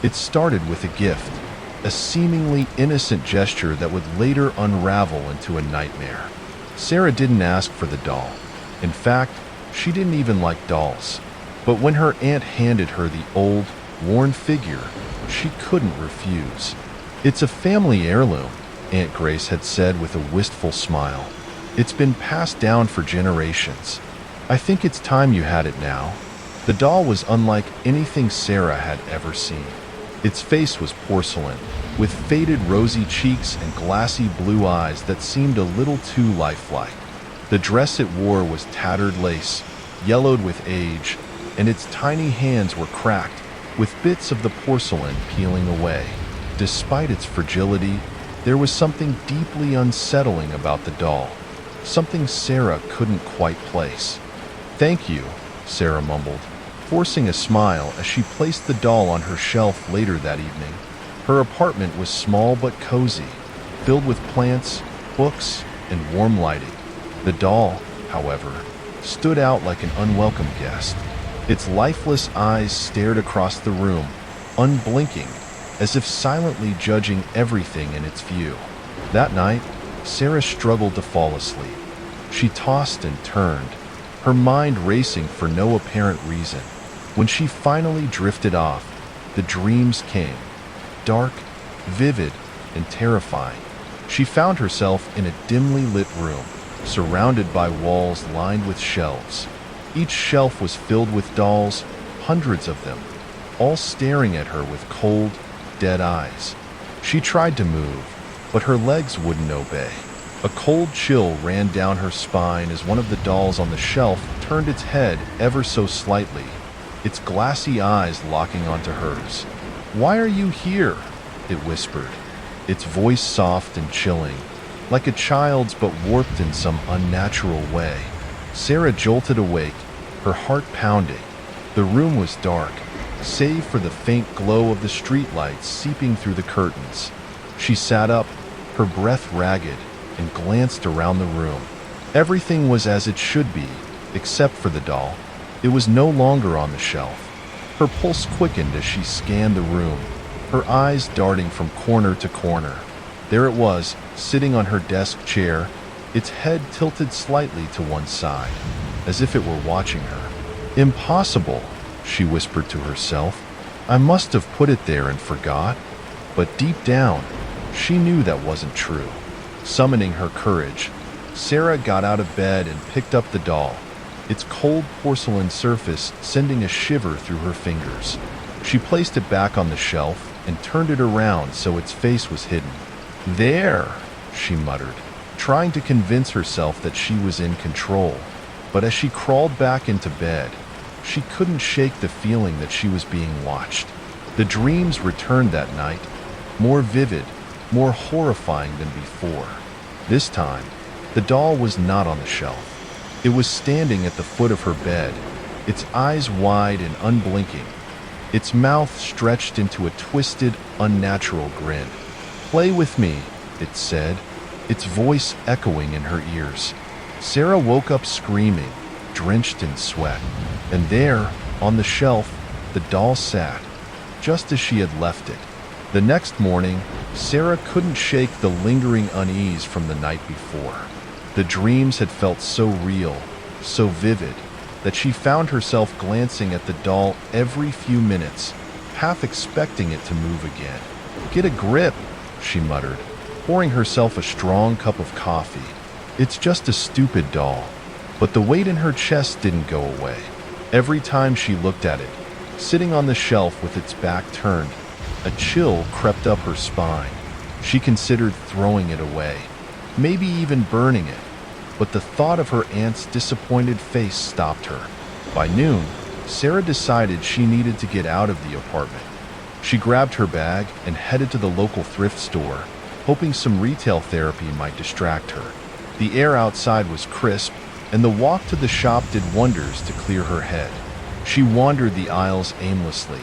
It started with a gift, a seemingly innocent gesture that would later unravel into a nightmare. Sarah didn't ask for the doll. In fact, she didn't even like dolls. But when her aunt handed her the old, worn figure, she couldn't refuse. "It's a family heirloom," Aunt Grace had said with a wistful smile. "It's been passed down for generations. I think it's time you had it now." The doll was unlike anything Sarah had ever seen. Its face was porcelain, with faded rosy cheeks and glassy blue eyes that seemed a little too lifelike. The dress it wore was tattered lace, yellowed with age, and its tiny hands were cracked, with bits of the porcelain peeling away. Despite its fragility, there was something deeply unsettling about the doll, something Sarah couldn't quite place. "Thank you," Sarah mumbled, forcing a smile as she placed the doll on her shelf later that evening. Her apartment was small but cozy, filled with plants, books, and warm lighting. The doll, however, stood out like an unwelcome guest. Its lifeless eyes stared across the room, unblinking, as if silently judging everything in its view. That night, Sarah struggled to fall asleep. She tossed and turned, her mind racing for no apparent reason. When she finally drifted off, the dreams came, dark, vivid, and terrifying. She found herself in a dimly lit room, surrounded by walls lined with shelves. Each shelf was filled with dolls, hundreds of them, all staring at her with cold, dead eyes. She tried to move, but her legs wouldn't obey. A cold chill ran down her spine as one of the dolls on the shelf turned its head ever so slightly, its glassy eyes locking onto hers. "Why are you here?" it whispered, its voice soft and chilling, like a child's but warped in some unnatural way. Sarah jolted awake, her heart pounding. The room was dark, save for the faint glow of the streetlights seeping through the curtains. She sat up, her breath ragged, and glanced around the room. Everything was as it should be, except for the doll. It was no longer on the shelf. Her pulse quickened as she scanned the room, her eyes darting from corner to corner. There it was, sitting on her desk chair, its head tilted slightly to one side, as if it were watching her. "Impossible," she whispered to herself. "I must have put it there and forgot." But deep down, she knew that wasn't true. Summoning her courage, Sarah got out of bed and picked up the doll, its cold porcelain surface sending a shiver through her fingers. She placed it back on the shelf and turned it around so its face was hidden. "There," she muttered, trying to convince herself that she was in control. But as she crawled back into bed, she couldn't shake the feeling that she was being watched. The dreams returned that night, more vivid, more horrifying than before. This time, the doll was not on the shelf. It was standing at the foot of her bed, its eyes wide and unblinking, its mouth stretched into a twisted, unnatural grin. "Play with me," it said, its voice echoing in her ears. Sarah woke up screaming, drenched in sweat. And there, on the shelf, the doll sat, just as she had left it. The next morning, Sarah couldn't shake the lingering unease from the night before. The dreams had felt so real, so vivid, that she found herself glancing at the doll every few minutes, half expecting it to move again. "Get a grip," she muttered, pouring herself a strong cup of coffee. "It's just a stupid doll." But the weight in her chest didn't go away. Every time she looked at it, sitting on the shelf with its back turned, a chill crept up her spine. She considered throwing it away, maybe even burning it, but the thought of her aunt's disappointed face stopped her. By noon, Sarah decided she needed to get out of the apartment. She grabbed her bag and headed to the local thrift store, hoping some retail therapy might distract her. The air outside was crisp, and the walk to the shop did wonders to clear her head. She wandered the aisles aimlessly,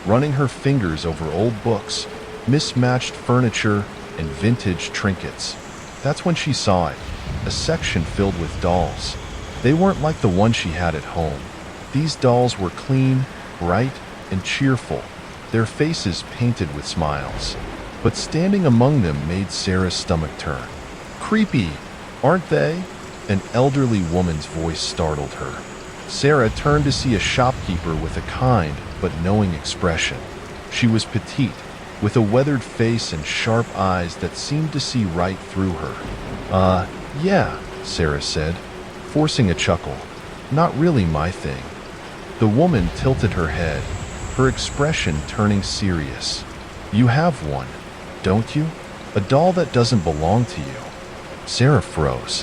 running her fingers over old books, mismatched furniture, and vintage trinkets. That's when she saw it, a section filled with dolls. They weren't like the one she had at home. These dolls were clean, bright, and cheerful, their faces painted with smiles. But standing among them made Sarah's stomach turn. Creepy, aren't they? An elderly woman's voice startled her. Sarah turned to see a shopkeeper with a kind but knowing expression. She was petite, with a weathered face and sharp eyes that seemed to see right through her. Yeah, Sarah said, forcing a chuckle. Not really my thing. The woman tilted her head, her expression turning serious. You have one, don't you? A doll that doesn't belong to you. Sarah froze.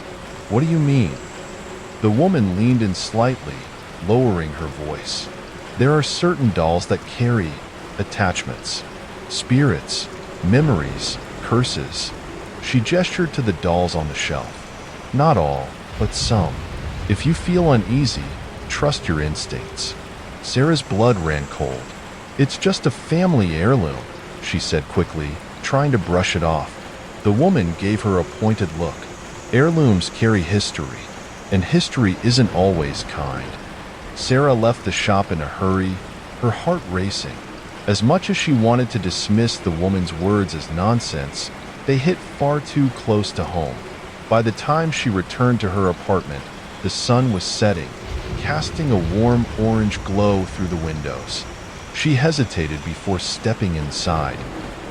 What do you mean? The woman leaned in slightly, lowering her voice. There are certain dolls that carry attachments, spirits, memories, curses. She gestured to the dolls on the shelf. Not all, but some. If you feel uneasy, trust your instincts. Sarah's blood ran cold. It's just a family heirloom, she said quickly, trying to brush it off. The woman gave her a pointed look. Heirlooms carry history, and history isn't always kind. Sarah left the shop in a hurry, her heart racing. As much as she wanted to dismiss the woman's words as nonsense, they hit far too close to home. By the time she returned to her apartment, the sun was setting, casting a warm orange glow through the windows. She hesitated before stepping inside,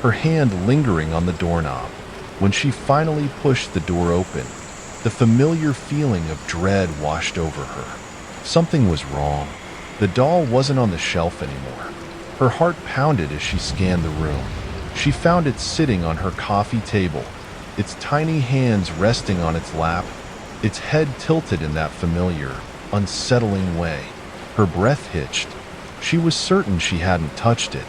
her hand lingering on the doorknob. When she finally pushed the door open, the familiar feeling of dread washed over her. Something was wrong. The doll wasn't on the shelf anymore. Her heart pounded as she scanned the room. She found it sitting on her coffee table, its tiny hands resting on its lap, its head tilted in that familiar, unsettling way. Her breath hitched. She was certain she hadn't touched it.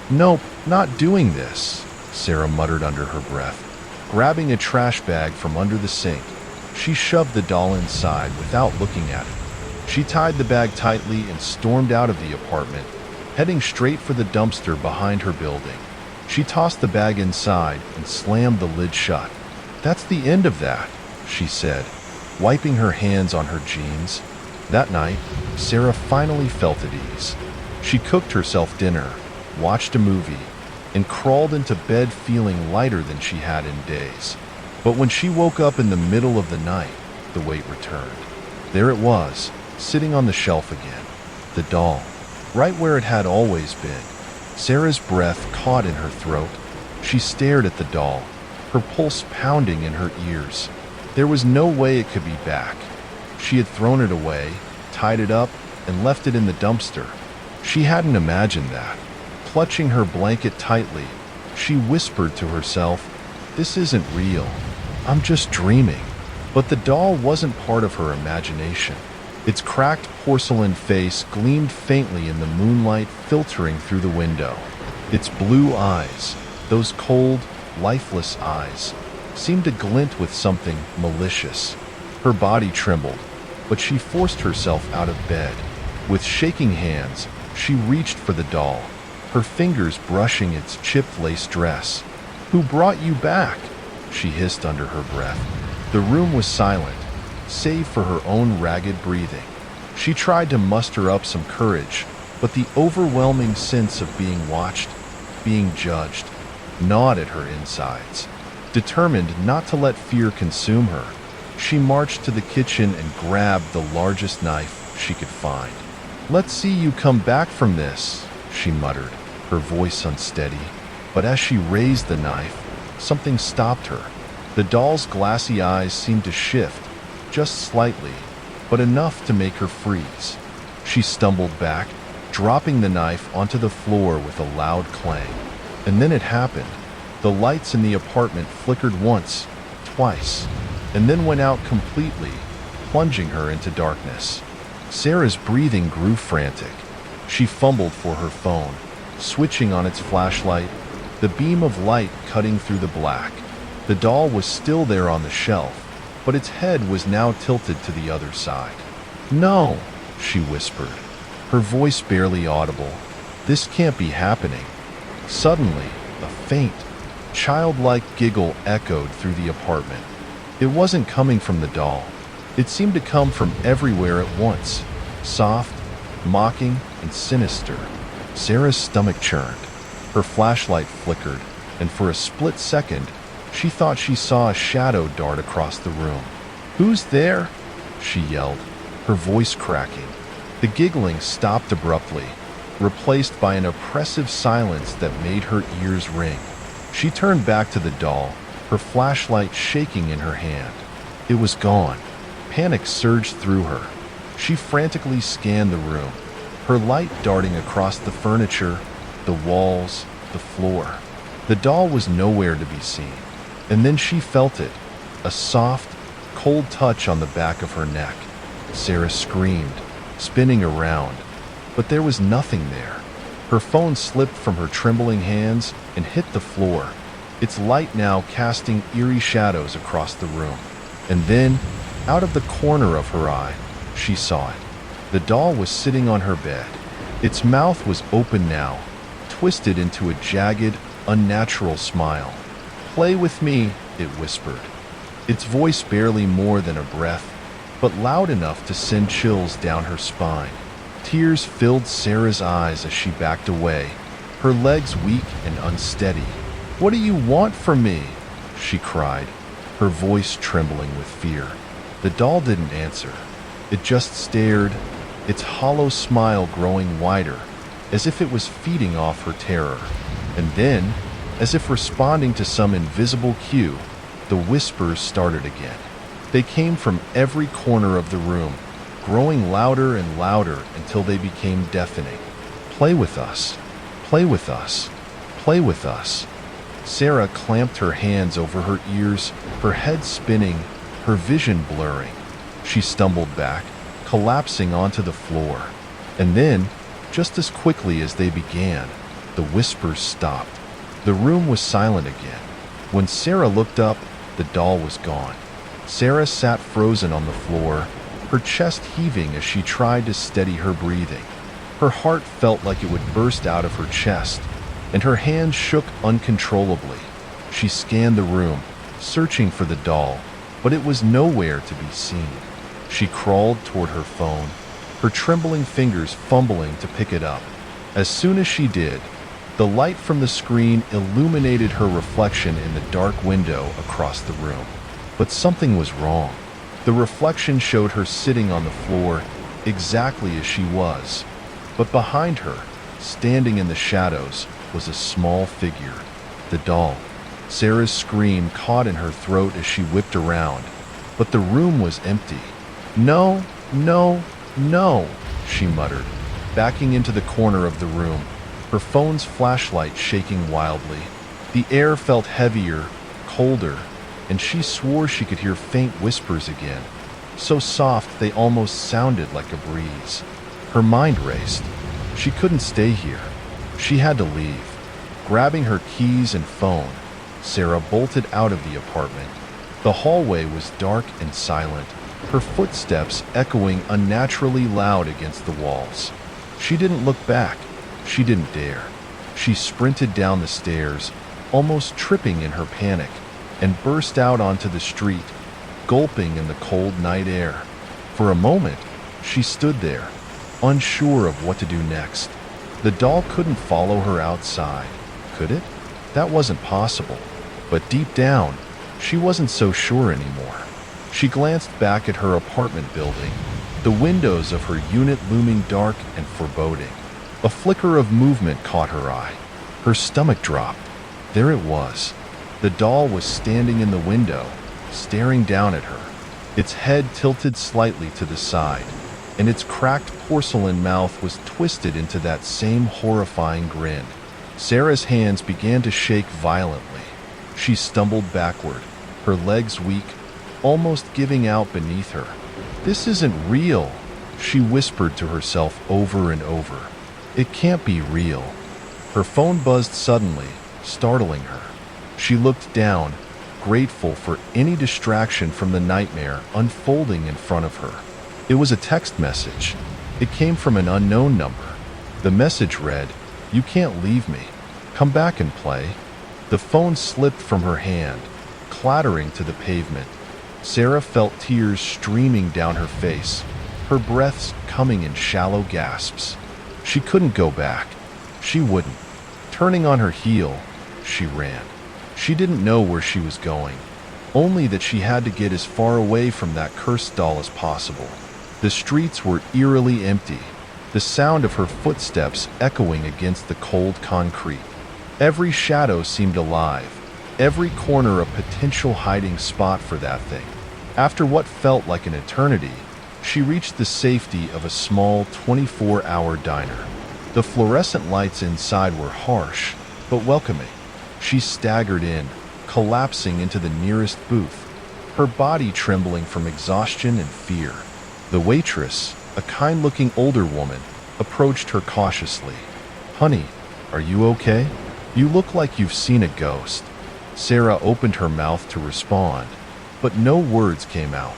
Nope, not doing this, Sarah muttered under her breath. Grabbing a trash bag from under the sink, she shoved the doll inside without looking at it. She tied the bag tightly and stormed out of the apartment, heading straight for the dumpster behind her building. She tossed the bag inside and slammed the lid shut. That's the end of that, she said, wiping her hands on her jeans. That night, Sarah finally felt at ease. She cooked herself dinner, watched a movie, and crawled into bed feeling lighter than she had in days. But when she woke up in the middle of the night, the weight returned. There it was, sitting on the shelf again. The doll, right where it had always been. Sarah's breath caught in her throat. She stared at the doll, her pulse pounding in her ears. There was no way it could be back. She had thrown it away, tied it up, and left it in the dumpster. She hadn't imagined that. Clutching her blanket tightly, she whispered to herself, "This isn't real. I'm just dreaming." But the doll wasn't part of her imagination. Its cracked porcelain face gleamed faintly in the moonlight filtering through the window. Its blue eyes, those cold, lifeless eyes, seemed to glint with something malicious. Her body trembled, but she forced herself out of bed. With shaking hands, she reached for the doll, her fingers brushing its chipped lace dress. "Who brought you back?" she hissed under her breath. The room was silent, save for her own ragged breathing. She tried to muster up some courage, but the overwhelming sense of being watched, being judged, gnawed at her insides. Determined not to let fear consume her, she marched to the kitchen and grabbed the largest knife she could find. "Let's see you come back from this," she muttered, her voice unsteady. But as she raised the knife, something stopped her. The doll's glassy eyes seemed to shift, just slightly, but enough to make her freeze. She stumbled back, dropping the knife onto the floor with a loud clang. And then it happened. The lights in the apartment flickered once, twice, and then went out completely, plunging her into darkness. Sarah's breathing grew frantic. She fumbled for her phone, switching on its flashlight, the beam of light cutting through the black. The doll was still there on the shelf, but its head was now tilted to the other side. "No," she whispered, her voice barely audible. "This can't be happening." Suddenly, a faint, childlike giggle echoed through the apartment. It wasn't coming from the doll. It seemed to come from everywhere at once, soft, mocking, and sinister. Sarah's stomach churned. Her flashlight flickered, and for a split second, she thought she saw a shadow dart across the room. "Who's there?" she yelled, her voice cracking. The giggling stopped abruptly, replaced by an oppressive silence that made her ears ring. She turned back to the doll, her flashlight shaking in her hand. It was gone. Panic surged through her. She frantically scanned the room, her light darting across the furniture, the walls, the floor. The doll was nowhere to be seen. And then she felt it, a soft, cold touch on the back of her neck. Sarah screamed, spinning around, but there was nothing there. Her phone slipped from her trembling hands and hit the floor, its light now casting eerie shadows across the room. And then, out of the corner of her eye, she saw it. The doll was sitting on her bed. Its mouth was open now, twisted into a jagged, unnatural smile. "Play with me," it whispered. Its voice barely more than a breath, but loud enough to send chills down her spine. Tears filled Sarah's eyes as she backed away, her legs weak and unsteady. "What do you want from me?" she cried, her voice trembling with fear. The doll didn't answer. It just stared, its hollow smile growing wider, as if it was feeding off her terror. And then, as if responding to some invisible cue, the whispers started again. They came from every corner of the room, growing louder and louder until they became deafening. "Play with us. Play with us. Play with us." Sarah clamped her hands over her ears, her head spinning, her vision blurring. She stumbled back, collapsing onto the floor. And then, just as quickly as they began, the whispers stopped. The room was silent again. When Sarah looked up, the doll was gone. Sarah sat frozen on the floor, her chest heaving as she tried to steady her breathing. Her heart felt like it would burst out of her chest, and her hands shook uncontrollably. She scanned the room, searching for the doll, but it was nowhere to be seen. She crawled toward her phone, her trembling fingers fumbling to pick it up. As soon as she did, the light from the screen illuminated her reflection in the dark window across the room. But something was wrong. The reflection showed her sitting on the floor exactly as she was. But behind her, standing in the shadows, was a small figure. The doll. Sarah's scream caught in her throat as she whipped around. But the room was empty. "No, no, no," she muttered, backing into the corner of the room, her phone's flashlight shaking wildly. The air felt heavier, colder, and she swore she could hear faint whispers again, so soft they almost sounded like a breeze. Her mind raced. She couldn't stay here. She had to leave. Grabbing her keys and phone, Sarah bolted out of the apartment. The hallway was dark and silent, her footsteps echoing unnaturally loud against the walls. She didn't look back. She didn't dare. She sprinted down the stairs, almost tripping in her panic, and burst out onto the street, gulping in the cold night air. For a moment, she stood there, unsure of what to do next. The doll couldn't follow her outside, could it? That wasn't possible. But deep down, she wasn't so sure anymore. She glanced back at her apartment building, the windows of her unit looming dark and foreboding. A flicker of movement caught her eye. Her stomach dropped. There it was. The doll was standing in the window, staring down at her, its head tilted slightly to the side, and its cracked porcelain mouth was twisted into that same horrifying grin. Sarah's hands began to shake violently. She stumbled backward, her legs weak, almost giving out beneath her. "This isn't real," she whispered to herself over and over. "It can't be real." Her phone buzzed suddenly, startling her. She looked down, grateful for any distraction from the nightmare unfolding in front of her. It was a text message. It came from an unknown number. The message read, "You can't leave me. Come back and play." The phone slipped from her hand, clattering to the pavement. Sarah felt tears streaming down her face, her breaths coming in shallow gasps. She couldn't go back. She wouldn't. Turning on her heel, she ran. She didn't know where she was going, only that she had to get as far away from that cursed doll as possible. The streets were eerily empty, the sound of her footsteps echoing against the cold concrete. Every shadow seemed alive, every corner a potential hiding spot for that thing. After what felt like an eternity, she reached the safety of a small 24-hour diner. The fluorescent lights inside were harsh, but welcoming. She staggered in, collapsing into the nearest booth, her body trembling from exhaustion and fear. The waitress, a kind-looking older woman, approached her cautiously. "Honey, are you okay? You look like you've seen a ghost." Sarah opened her mouth to respond, but no words came out.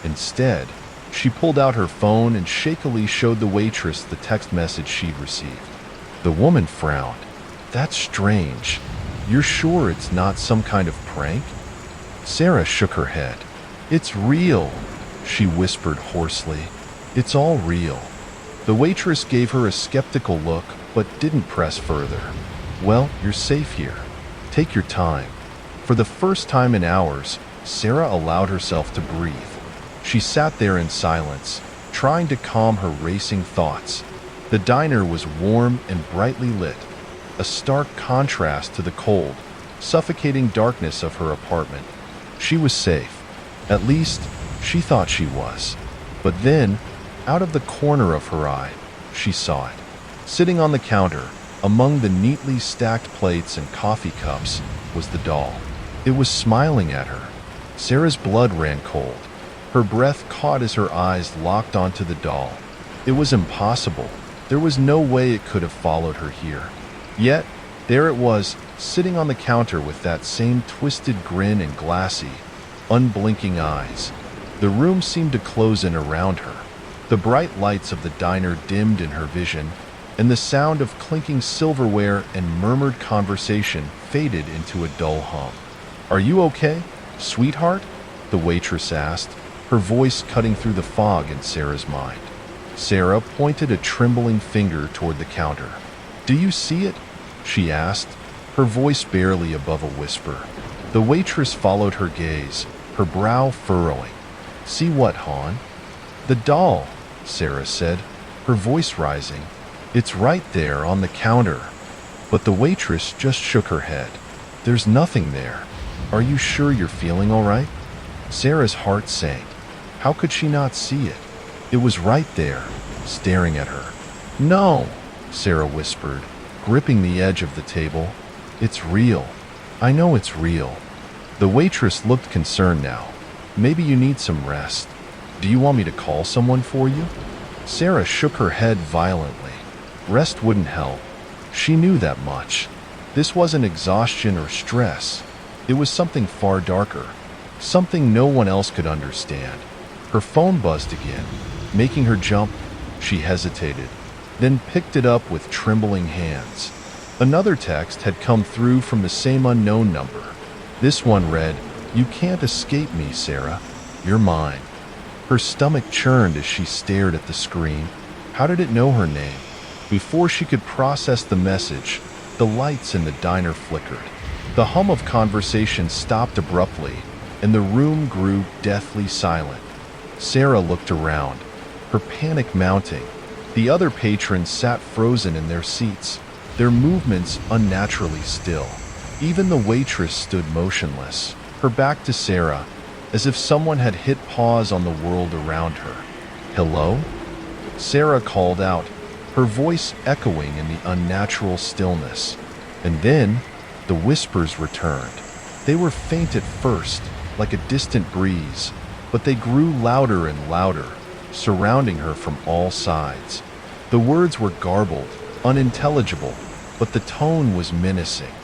Instead, she pulled out her phone and shakily showed the waitress the text message she'd received. The woman frowned. "That's strange. You're sure it's not some kind of prank?" Sarah shook her head. "It's real," she whispered hoarsely. "It's all real." The waitress gave her a skeptical look, but didn't press further. "Well, you're safe here. Take your time." For the first time in hours, Sarah allowed herself to breathe. She sat there in silence, trying to calm her racing thoughts. The diner was warm and brightly lit, a stark contrast to the cold, suffocating darkness of her apartment. She was safe. At least, she thought she was. But then, out of the corner of her eye, she saw it. Sitting on the counter, among the neatly stacked plates and coffee cups, was the doll. It was smiling at her. Sarah's blood ran cold. Her breath caught as her eyes locked onto the doll. It was impossible. There was no way it could have followed her here. Yet, there it was, sitting on the counter with that same twisted grin and glassy, unblinking eyes. The room seemed to close in around her. The bright lights of the diner dimmed in her vision, and the sound of clinking silverware and murmured conversation faded into a dull hum. "Are you okay, sweetheart?" the waitress asked, her voice cutting through the fog in Sarah's mind. Sarah pointed a trembling finger toward the counter. "Do you see it?" she asked, her voice barely above a whisper. The waitress followed her gaze, her brow furrowing. "See what, hon?" "The doll," Sarah said, her voice rising. "It's right there on the counter." But the waitress just shook her head. "There's nothing there. Are you sure you're feeling all right?" Sarah's heart sank. How could she not see it? It was right there, staring at her. "No," Sarah whispered, gripping the edge of the table. "It's real. I know it's real." The waitress looked concerned now. "Maybe you need some rest. Do you want me to call someone for you?" Sarah shook her head violently. Rest wouldn't help. She knew that much. This wasn't exhaustion or stress. It was something far darker, something no one else could understand. Her phone buzzed again, making her jump. She hesitated, then picked it up with trembling hands. Another text had come through from the same unknown number. This one read, "You can't escape me, Sarah. You're mine." Her stomach churned as she stared at the screen. How did it know her name? Before she could process the message, the lights in the diner flickered. The hum of conversation stopped abruptly, and the room grew deathly silent. Sarah looked around, her panic mounting. The other patrons sat frozen in their seats, their movements unnaturally still. Even the waitress stood motionless, her back to Sarah, as if someone had hit pause on the world around her. "Hello?" Sarah called out, her voice echoing in the unnatural stillness. And then, the whispers returned. They were faint at first, like a distant breeze, but they grew louder and louder, surrounding her from all sides. The words were garbled, unintelligible, but the tone was menacing.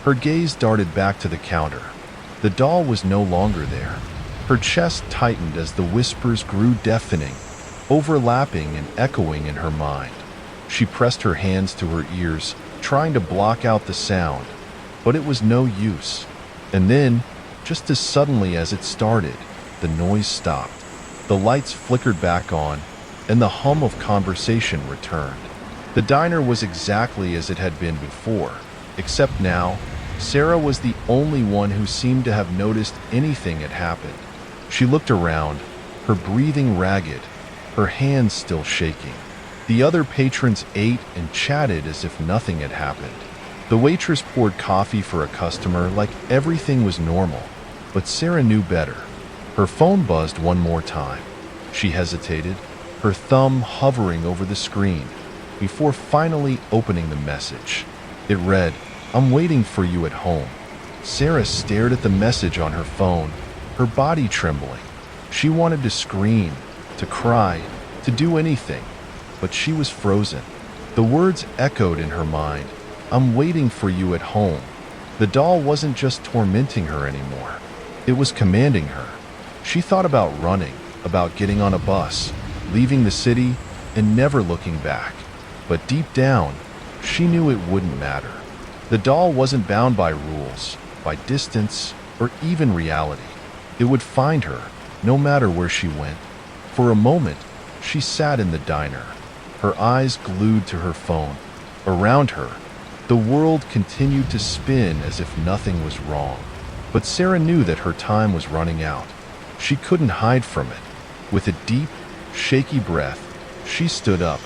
Her gaze darted back to the counter. The doll was no longer there. Her chest tightened as the whispers grew deafening, overlapping and echoing in her mind. She pressed her hands to her ears, trying to block out the sound, but it was no use. And then, just as suddenly as it started, the noise stopped. The lights flickered back on, and the hum of conversation returned. The diner was exactly as it had been before, Except now, Sarah was the only one who seemed to have noticed anything had happened. She looked around, her breathing ragged, her hands still shaking. The other patrons ate and chatted as if nothing had happened. The waitress poured coffee for a customer like everything was normal, but Sarah knew better. Her phone buzzed one more time. She hesitated, her thumb hovering over the screen, before finally opening the message. It read, "I'm waiting for you at home." Sarah stared at the message on her phone, her body trembling. She wanted to scream, to cry, to do anything, but she was frozen. The words echoed in her mind, "I'm waiting for you at home." The doll wasn't just tormenting her anymore. It was commanding her. She thought about running, about getting on a bus, leaving the city, and never looking back. But deep down, she knew it wouldn't matter. The doll wasn't bound by rules, by distance, or even reality. It would find her, no matter where she went. For a moment, she sat in the diner, her eyes glued to her phone. Around her, the world continued to spin as if nothing was wrong. But Sarah knew that her time was running out. She couldn't hide from it. With a deep, shaky breath, she stood up,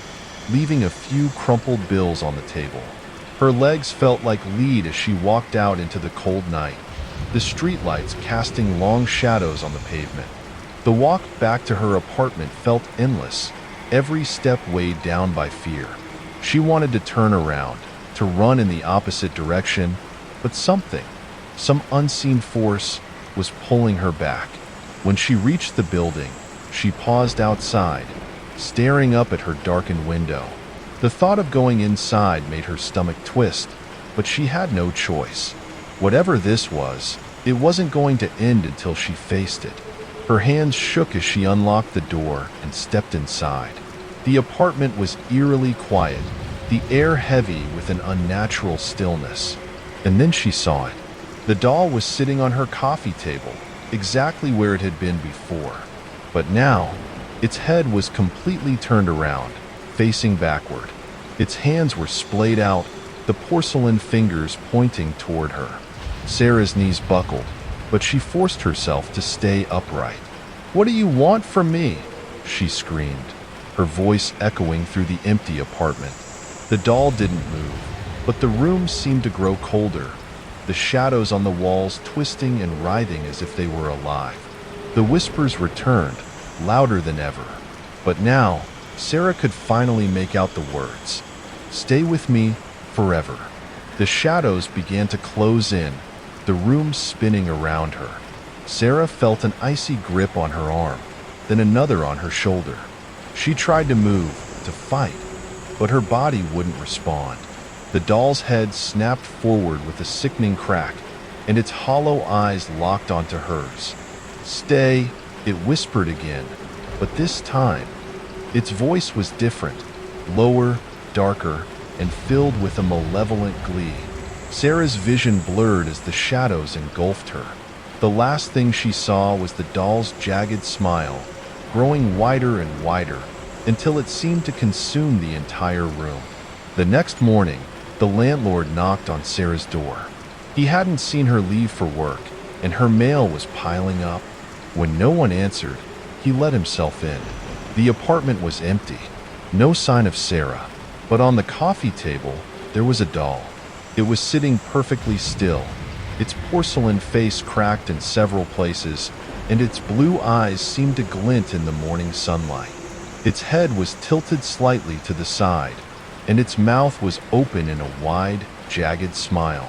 leaving a few crumpled bills on the table. Her legs felt like lead as she walked out into the cold night, the streetlights casting long shadows on the pavement. The walk back to her apartment felt endless, every step weighed down by fear. She wanted to turn around, to run in the opposite direction, but some unseen force, was pulling her back. When she reached the building, she paused outside, staring up at her darkened window. The thought of going inside made her stomach twist, but she had no choice. Whatever this was, it wasn't going to end until she faced it. Her hands shook as she unlocked the door and stepped inside. The apartment was eerily quiet, the air heavy with an unnatural stillness. And then she saw it. The doll was sitting on her coffee table, exactly where it had been before. But now, its head was completely turned around, facing backward. Its hands were splayed out, the porcelain fingers pointing toward her. Sarah's knees buckled, but she forced herself to stay upright. "What do you want from me?" she screamed, her voice echoing through the empty apartment. The doll didn't move, but the room seemed to grow colder, the shadows on the walls twisting and writhing as if they were alive. The whispers returned, louder than ever. But now, Sarah could finally make out the words, "Stay with me forever." The shadows began to close in, the room spinning around her. Sarah felt an icy grip on her arm, then another on her shoulder. She tried to move, to fight, but her body wouldn't respond. The doll's head snapped forward with a sickening crack, and its hollow eyes locked onto hers. "Stay," it whispered again, but this time, its voice was different, lower, darker, and filled with a malevolent glee. Sarah's vision blurred as the shadows engulfed her. The last thing she saw was the doll's jagged smile, growing wider and wider, until it seemed to consume the entire room. The next morning, the landlord knocked on Sarah's door. He hadn't seen her leave for work, and her mail was piling up. When no one answered, he let himself in. The apartment was empty, no sign of Sarah, but on the coffee table, there was a doll. It was sitting perfectly still, its porcelain face cracked in several places, and its blue eyes seemed to glint in the morning sunlight. Its head was tilted slightly to the side, and its mouth was open in a wide, jagged smile.